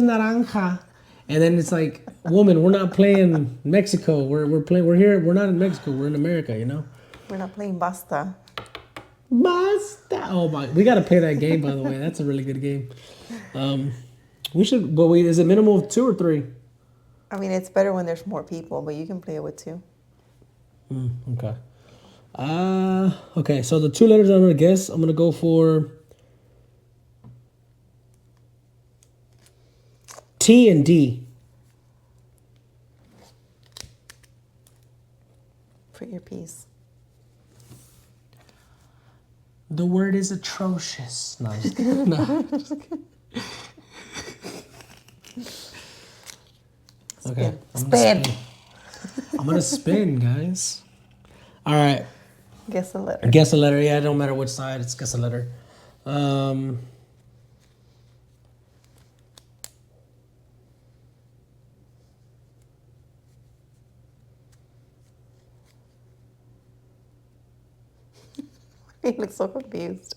Speaker 1: naranja. And then it's like, woman, we're not playing Mexico. We're here. We're not in Mexico. We're in America, you know?
Speaker 2: We're not playing basta.
Speaker 1: Basta. Oh my, we got to play that game, by the way. That's a really good game. We should, but wait, is it minimum of 2 or 3?
Speaker 2: I mean, it's better when there's more people, but you can play it with 2.
Speaker 1: Okay. Okay, so the 2 letters I'm going to guess, I'm going to go for T and D.
Speaker 2: For your piece.
Speaker 1: The word is atrocious. No, I'm just kidding. No, I'm just kidding. Okay.
Speaker 2: Spin.
Speaker 1: I'm gonna spin, guys. All right.
Speaker 2: Guess a letter.
Speaker 1: Guess a letter. Yeah, it don't matter which side. It's guess a letter.
Speaker 2: You look so confused.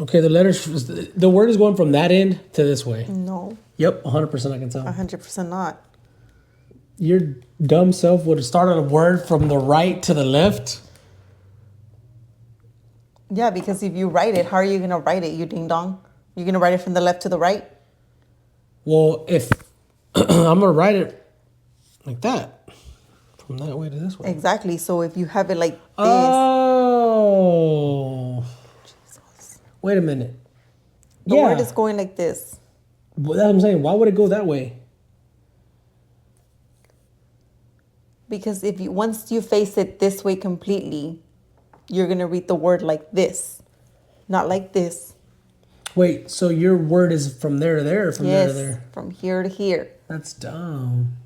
Speaker 1: Okay, the word is going from that end to this way.
Speaker 2: No.
Speaker 1: Yep, 100% I can tell.
Speaker 2: 100% not.
Speaker 1: Your dumb self would have started a word from the right to the left.
Speaker 2: Yeah, because if you write it, how are you going to write it, you ding dong? You're going to write it from the left to the right?
Speaker 1: Well, if I'm going to write it like that, from that way to this way.
Speaker 2: Exactly. So if you have it like this.
Speaker 1: Oh. Jesus. Wait a minute.
Speaker 2: The word is going like this.
Speaker 1: Well, that's what I'm saying. Why would it go that way?
Speaker 2: Because once you face it this way completely, you're going to read the word like this, not like this.
Speaker 1: Wait, so your word is from there to there or from there to there?
Speaker 2: From here to here.
Speaker 1: That's dumb.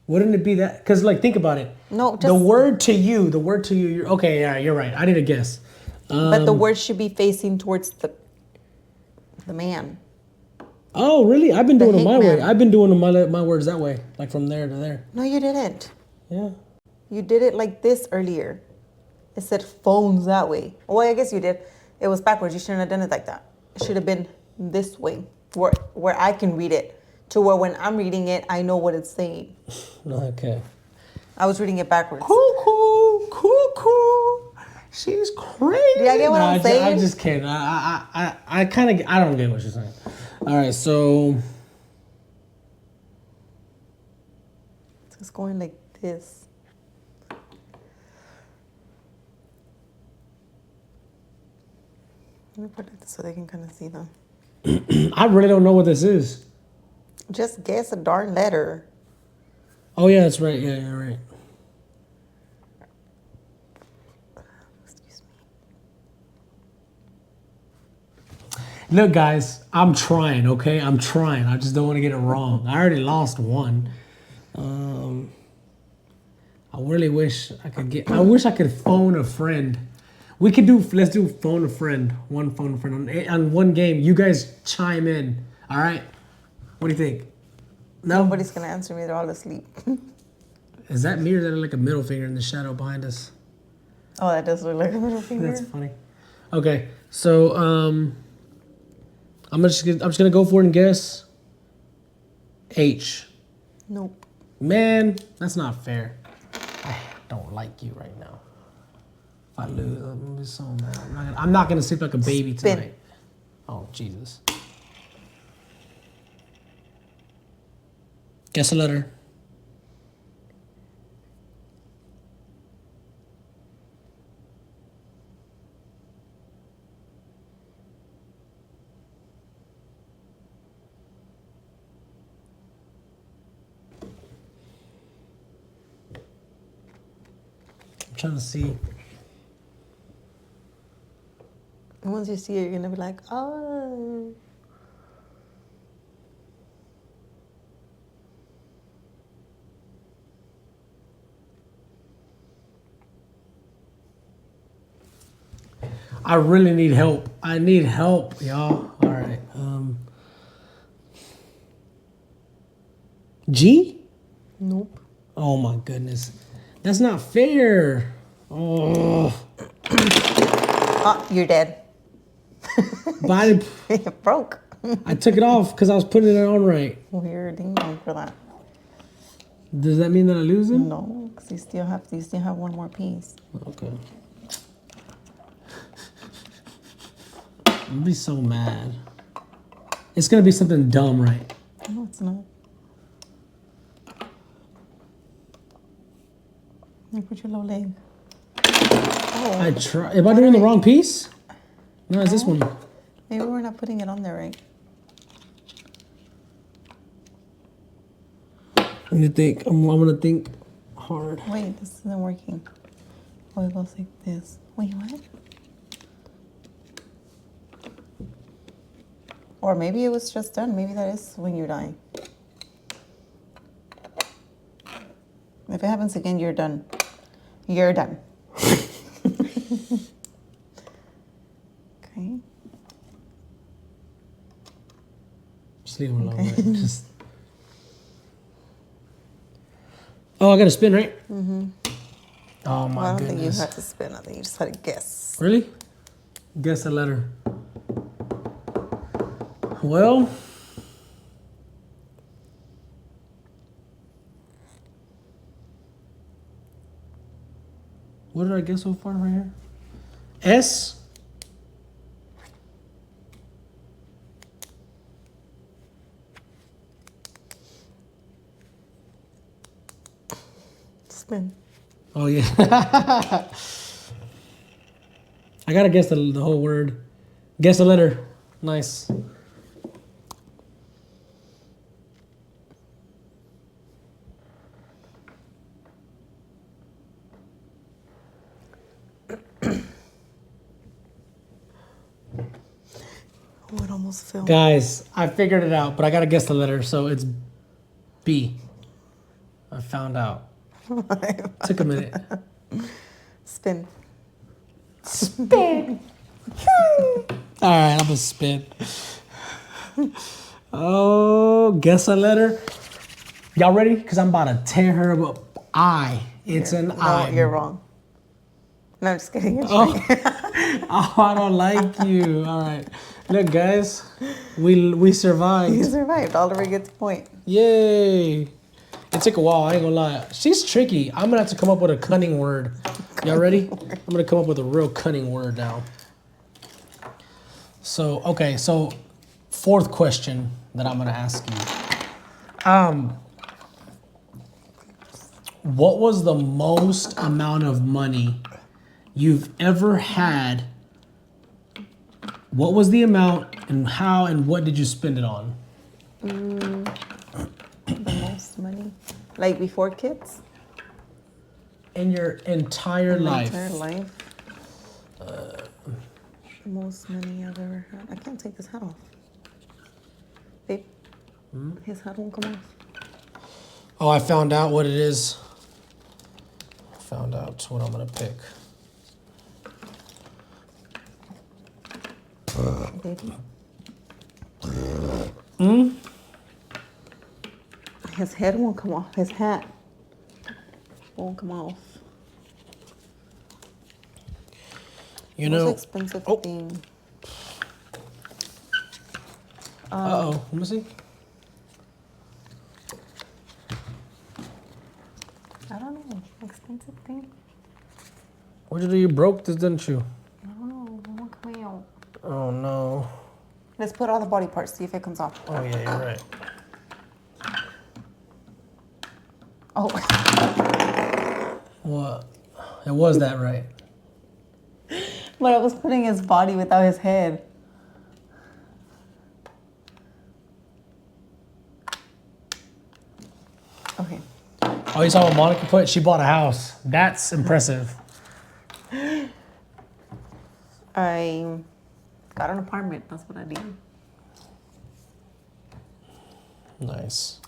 Speaker 1: Wouldn't it be that? Because, like, think about it.
Speaker 2: No, just...
Speaker 1: The word to you, you're... Okay, yeah, you're right. I need a guess.
Speaker 2: But the word should be facing towards the man.
Speaker 1: Oh, really? I've been doing it my way.
Speaker 2: HANKMAN.
Speaker 1: I've been doing my words that way, like from there to there.
Speaker 2: No, you didn't.
Speaker 1: Yeah.
Speaker 2: You did it like this earlier. It said phones that way. Well, I guess you did. It was backwards. You shouldn't have done it like that. It should have been this way, where I can read it, to where when I'm reading it, I know what it's saying.
Speaker 1: Okay.
Speaker 2: I was reading it backwards.
Speaker 1: Cuckoo. She's crazy.
Speaker 2: Do I get what I'm saying?
Speaker 1: I just can't. I kind of, I don't get what you're saying. All right, so.
Speaker 2: It's going like this. Let me put it so they can kind of see them.
Speaker 1: I really don't know what this is.
Speaker 2: Just guess a darn letter.
Speaker 1: Oh, yeah, that's right. Yeah, you're right.
Speaker 2: Excuse
Speaker 1: me. Look, guys, I'm trying, okay? I'm trying. I just don't want to get it wrong. I already lost one. I really wish I could phone a friend. Let's do phone a friend. One phone a friend on one game. You guys chime in. All right? What do you think? No?
Speaker 2: Nobody's going to answer me. They're all asleep.
Speaker 1: Is that me or is that like a middle finger in the shadow behind us?
Speaker 2: Oh, that does look like a middle finger.
Speaker 1: That's funny. Okay, so I'm just gonna go for it and guess H.
Speaker 2: Nope.
Speaker 1: Man, that's not fair. I don't like you right now. If I lose, I'm gonna be so mad. I'm not gonna sleep like a baby tonight. Oh, Jesus. Guess a letter. I'm trying to see.
Speaker 2: Once you see it, you're going to be like, oh.
Speaker 1: I really need help. I need help, y'all. All right. G?
Speaker 2: Nope.
Speaker 1: Oh my goodness. That's not fair. Oh.
Speaker 2: Oh, you're dead.
Speaker 1: But I didn't-
Speaker 2: It broke.
Speaker 1: I took it off because I was putting it on right.
Speaker 2: Weird ding dong for that.
Speaker 1: Does that mean that I lose him?
Speaker 2: No, because you still have one more piece.
Speaker 1: Okay. I'll be so mad. It's gonna be something dumb, right?
Speaker 2: No, it's not. You put your little leg. Oh,
Speaker 1: I try. Am I doing the wrong piece? No, it's this one.
Speaker 2: maybe we're not putting it on there right.
Speaker 1: I'm gonna think. I'm gonna think hard.
Speaker 2: Wait, this isn't working. Oh, it goes like this. Wait, what? Or maybe it was just done. Maybe that is when you're dying. If it happens again, you're done. You're done. Okay.
Speaker 1: Just leave him alone. Right? Just. Oh, I got to spin, right? Mm-hmm. Oh my
Speaker 2: Well, I don't
Speaker 1: goodness.
Speaker 2: think you had to spin. I think you just had to guess.
Speaker 1: Really? Guess the letter. Well. What did I guess so far right here? S?
Speaker 2: Spin.
Speaker 1: Oh, yeah. I gotta guess the whole word. Guess the letter. Nice.
Speaker 2: Oh, it almost fell.
Speaker 1: Guys, I figured it out, but I gotta guess the letter, so it's B. I found out. Took a minute.
Speaker 2: Spin.
Speaker 1: Spin. All right, I'm gonna spin. Oh, guess a letter. Y'all ready? Because I'm about to tear her up. I. It's an I.
Speaker 2: No, you're wrong. No, I'm just kidding. You're
Speaker 1: Oh.
Speaker 2: right.
Speaker 1: Oh, I don't like you. All right. Look, guys, we survived.
Speaker 2: You survived. Oliver gets a point.
Speaker 1: Yay. It took a while, I ain't gonna lie. She's tricky. I'm gonna have to come up with a cunning word. Y'all ready? I'm gonna come up with a real cunning word now. So, okay, so fourth question that I'm gonna ask you. What was the most amount of money you've ever had? What was the amount and how and what did you spend it on?
Speaker 2: The most money. Like before kids?
Speaker 1: In your entire life.
Speaker 2: Entire life. The most money I've ever had. I can't take this hat off. Babe, his hat won't come off.
Speaker 1: Oh, I found out what it is. Found out what I'm gonna pick.
Speaker 2: Baby.
Speaker 1: Hmm?
Speaker 2: His head won't come off. His hat won't come off.
Speaker 1: You
Speaker 2: Most
Speaker 1: know.
Speaker 2: expensive
Speaker 1: Oh.
Speaker 2: thing.
Speaker 1: Uh-oh. Let me see.
Speaker 2: I don't know. Expensive thing?
Speaker 1: What did you do? You broke this, didn't you?
Speaker 2: I don't know. It won't come out.
Speaker 1: Oh no.
Speaker 2: Let's put all the body parts, see if it comes off.
Speaker 1: Oh yeah, you're right.
Speaker 2: Oh.
Speaker 1: What? It was that right.
Speaker 2: But I was putting his body without his head. Okay.
Speaker 1: Oh, you saw what Monica put? She bought a house. That's impressive.
Speaker 2: I got an apartment. That's what I did.
Speaker 1: Nice.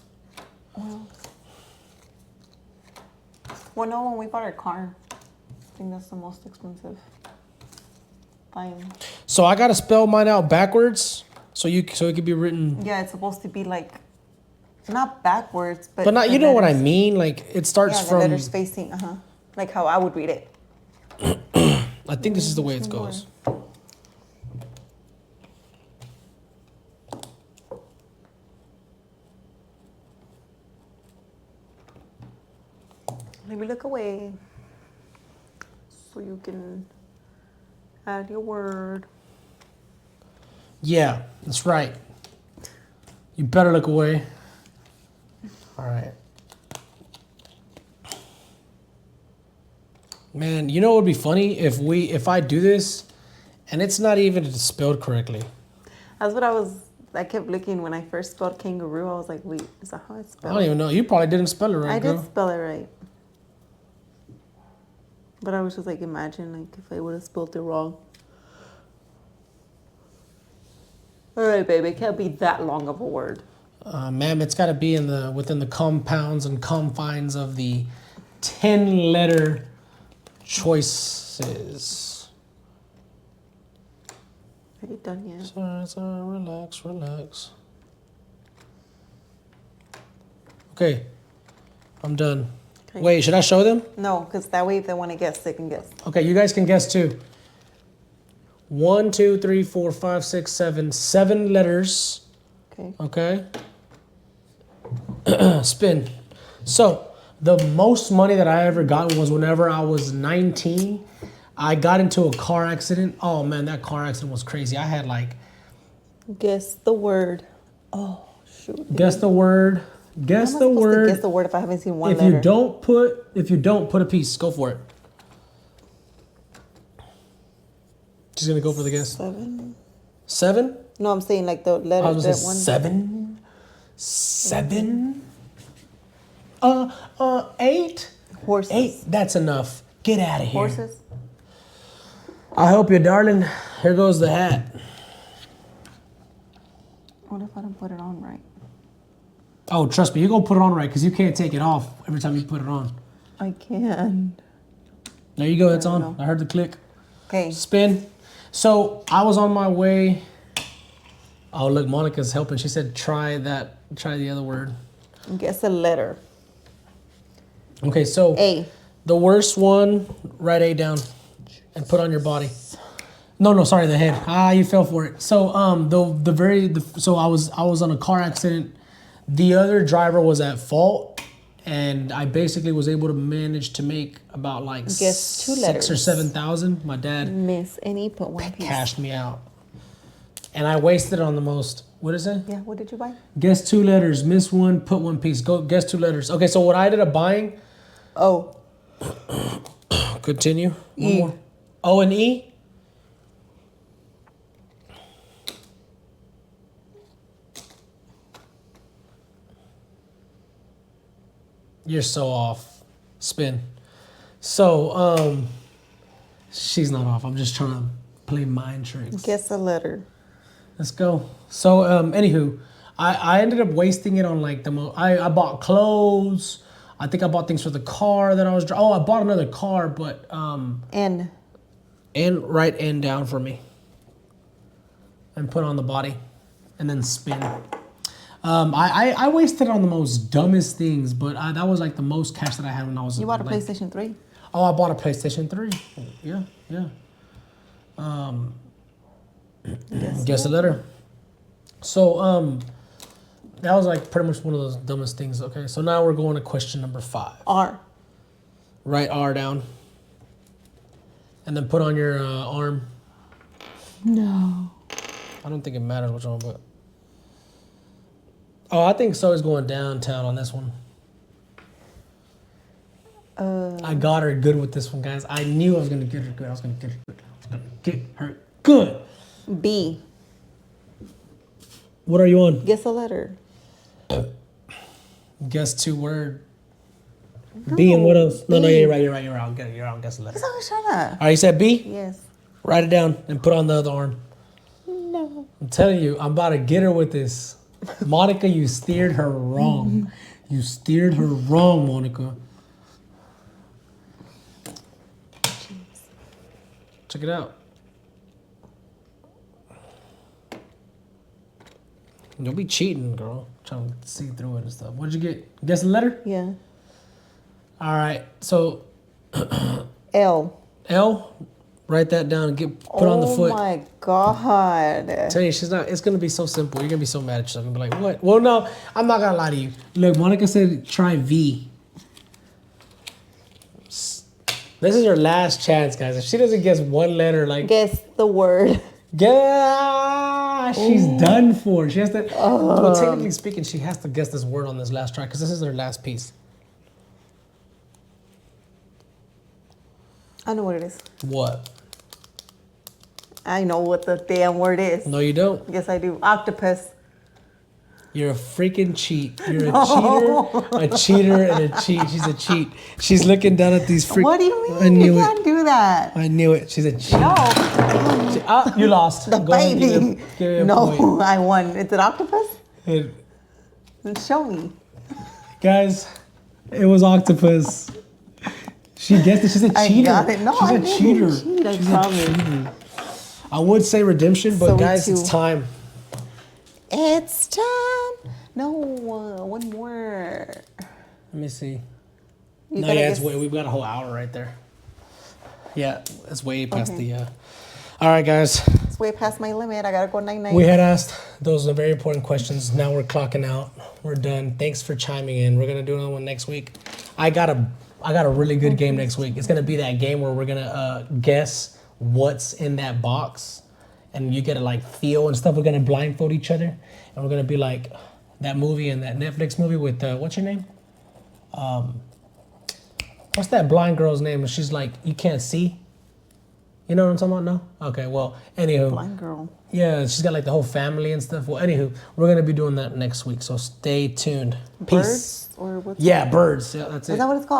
Speaker 2: Well, no, when we bought our car, I think that's the most expensive thing.
Speaker 1: So I gotta spell mine out backwards, so it could be written.
Speaker 2: Yeah, it's supposed to be like, not backwards, but.
Speaker 1: But not,
Speaker 2: the
Speaker 1: you know what I
Speaker 2: letters-
Speaker 1: mean? Like it starts
Speaker 2: Yeah, the
Speaker 1: from.
Speaker 2: letters facing, like how I would read it.
Speaker 1: I think this is the way it goes.
Speaker 2: Let me look away so you can add your word.
Speaker 1: Yeah, that's right. You better look away. All right. Man, you know what would be funny if I do this and it's not even spelled correctly.
Speaker 2: That's what I kept looking when I first spelled kangaroo. I was like, wait, is that how it's
Speaker 1: I
Speaker 2: spelled?
Speaker 1: don't even know. You probably didn't spell it right,
Speaker 2: I
Speaker 1: girl.
Speaker 2: did spell it right. But I was just like, imagine like if I would have spelled it wrong. All right, baby, it can't be that long of a word.
Speaker 1: Ma'am, it's got to be within the compounds and confines of the 10-letter choices.
Speaker 2: Are you done yet?
Speaker 1: Sorry, relax. Okay, I'm done.
Speaker 2: Okay.
Speaker 1: Wait, should I show them?
Speaker 2: No, because that way if they want to guess, they can guess.
Speaker 1: Okay, you guys can guess too. 1, 2, 3, 4, 5, 6, 7. 7 letters.
Speaker 2: Okay.
Speaker 1: Okay. Spin. So, the most money that I ever got was whenever I was 19. I got into a car accident. Oh man, that car accident was crazy. I had like...
Speaker 2: Guess the word. Oh, shoot.
Speaker 1: Guess the word. Guess the word.
Speaker 2: Guess the word if I haven't seen one
Speaker 1: If
Speaker 2: letter.
Speaker 1: you don't put a piece, go for it. She's gonna go for the guess.
Speaker 2: 7.
Speaker 1: 7?
Speaker 2: No, I'm saying like the letter.
Speaker 1: I was gonna
Speaker 2: that
Speaker 1: say
Speaker 2: one.
Speaker 1: 7. 7. 8.
Speaker 2: Horses.
Speaker 1: 8. That's enough. Get out of here.
Speaker 2: Horses.
Speaker 1: I hope you, darling. Here goes the hat.
Speaker 2: What if I don't put it on right?
Speaker 1: Oh, trust me, you're gonna put it on right because you can't take it off every time you put it on.
Speaker 2: I can.
Speaker 1: There you go. It's
Speaker 2: I
Speaker 1: on.
Speaker 2: know.
Speaker 1: I heard the click.
Speaker 2: Okay.
Speaker 1: Spin. So I was on my way. Oh, look, Monica's helping. She said, try the other word.
Speaker 2: Guess a letter.
Speaker 1: Okay, so
Speaker 2: A.
Speaker 1: the worst one, write A down and put on your body. No, sorry, the head. Ah, you fell for it. So so I was on a car accident. The other driver was at fault, and I basically was able to manage to make about like
Speaker 2: Guess 2
Speaker 1: 6
Speaker 2: letters.
Speaker 1: or 7,000. My dad
Speaker 2: Miss any, put one piece.
Speaker 1: cashed me out, and I wasted on the most. What is it?
Speaker 2: Yeah, what did you buy?
Speaker 1: Guess 2 letters, miss 1, put 1 piece. Go guess 2 letters. Okay, so what I ended up buying.
Speaker 2: O.
Speaker 1: Continue. One
Speaker 2: E.
Speaker 1: more. O and E. You're so off. Spin. So, she's not off. I'm just trying to play mind tricks.
Speaker 2: Guess a letter.
Speaker 1: Let's go. So, anywho, I ended up wasting it on like I bought clothes. I think I bought things for the car that I was driving. Oh, I bought another car, but
Speaker 2: N.
Speaker 1: and write N down for me. And put on the body. And then spin. I wasted on the most dumbest things, but that was like the most cash that I had when I was.
Speaker 2: You bought a
Speaker 1: like,
Speaker 2: PlayStation 3?
Speaker 1: Oh, I bought a PlayStation 3. Yeah. Guess a letter. So that was like pretty much one of those dumbest things. Okay, so now we're going to question number 5.
Speaker 2: R.
Speaker 1: Write R down. And then put on your arm.
Speaker 2: No.
Speaker 1: I don't think it matters which one, but. Oh, I think so is going downtown on this one. I got her good with this one, guys. I knew I was going to get her good. I was going to get her good.
Speaker 2: B.
Speaker 1: What are you on?
Speaker 2: Guess a letter.
Speaker 1: Guess 2 word. B and what else? No, you're right. You're wrong. You're wrong. Guess a letter.
Speaker 2: That's how I shut up.
Speaker 1: All right, you said B?
Speaker 2: Yes.
Speaker 1: Write it down and put on the other arm.
Speaker 2: No.
Speaker 1: I'm telling you, I'm about to get her with this. Monica, you steered her wrong. You steered her wrong, Monica. Check it out. Don't be cheating, girl. Trying to see through it and stuff. What'd you get? Guess the letter?
Speaker 2: Yeah.
Speaker 1: All right. So
Speaker 2: L.
Speaker 1: L. Write that down. Put on the foot.
Speaker 2: Oh my God.
Speaker 1: Tell you, she's not. It's gonna be so simple. You're gonna be so mad at yourself. You're gonna be like, what? Well, no, I'm not gonna lie to you. Look, Monica said try V. This is your last chance, guys. If she doesn't guess one letter, like
Speaker 2: Guess the word.
Speaker 1: yeah, she's done for. She has to. Well, technically speaking, she has to guess this word on this last try because this is her last piece.
Speaker 2: I know what it is.
Speaker 1: What?
Speaker 2: I know what the damn word is.
Speaker 1: No, you don't.
Speaker 2: Yes, I do. Octopus.
Speaker 1: You're a freaking cheat. You're a cheater, and a cheat. She's a cheat. She's looking down at these freak.
Speaker 2: What do you mean?
Speaker 1: I knew
Speaker 2: You
Speaker 1: it.
Speaker 2: can't do that.
Speaker 1: I knew it. She's a cheat.
Speaker 2: No.
Speaker 1: You lost.
Speaker 2: The
Speaker 1: Go ahead,
Speaker 2: baby.
Speaker 1: give me a
Speaker 2: No,
Speaker 1: point.
Speaker 2: I won. It's an octopus?
Speaker 1: It-
Speaker 2: Then show me.
Speaker 1: guys, it was octopus. She guessed it. She's a
Speaker 2: I
Speaker 1: cheater.
Speaker 2: got it. No,
Speaker 1: She's
Speaker 2: I
Speaker 1: a
Speaker 2: didn't
Speaker 1: cheater.
Speaker 2: cheat, I
Speaker 1: She's a
Speaker 2: promise.
Speaker 1: cheater. I would say redemption, but
Speaker 2: So
Speaker 1: guys,
Speaker 2: too.
Speaker 1: it's time.
Speaker 2: It's time. No, one more.
Speaker 1: Let me see.
Speaker 2: You
Speaker 1: No,
Speaker 2: gotta
Speaker 1: yeah, it's
Speaker 2: guess-
Speaker 1: way, we've got a whole hour right there. Yeah, it's way past
Speaker 2: Okay.
Speaker 1: the. All right, guys.
Speaker 2: It's way past my limit. I gotta go 9-9.
Speaker 1: We had asked those are very important questions. Now we're clocking out. We're done. Thanks for chiming in. We're gonna do another one next week. I got a really good game next week. It's gonna be that game where we're gonna guess what's in that box, and you get to like feel and stuff. We're gonna blindfold each other, and we're gonna be like that movie and that Netflix movie with what's your name? What's that blind girl's name? And she's like, you can't see. You know what I'm talking about? No? Okay, well, anywho.
Speaker 2: Blind girl.
Speaker 1: Yeah, she's got like the whole family and stuff. Well, anywho, we're going to be doing that next week, so stay tuned. Peace.
Speaker 2: Birds or what's
Speaker 1: Yeah, birds. Yeah, that's it.
Speaker 2: Is that what it's called?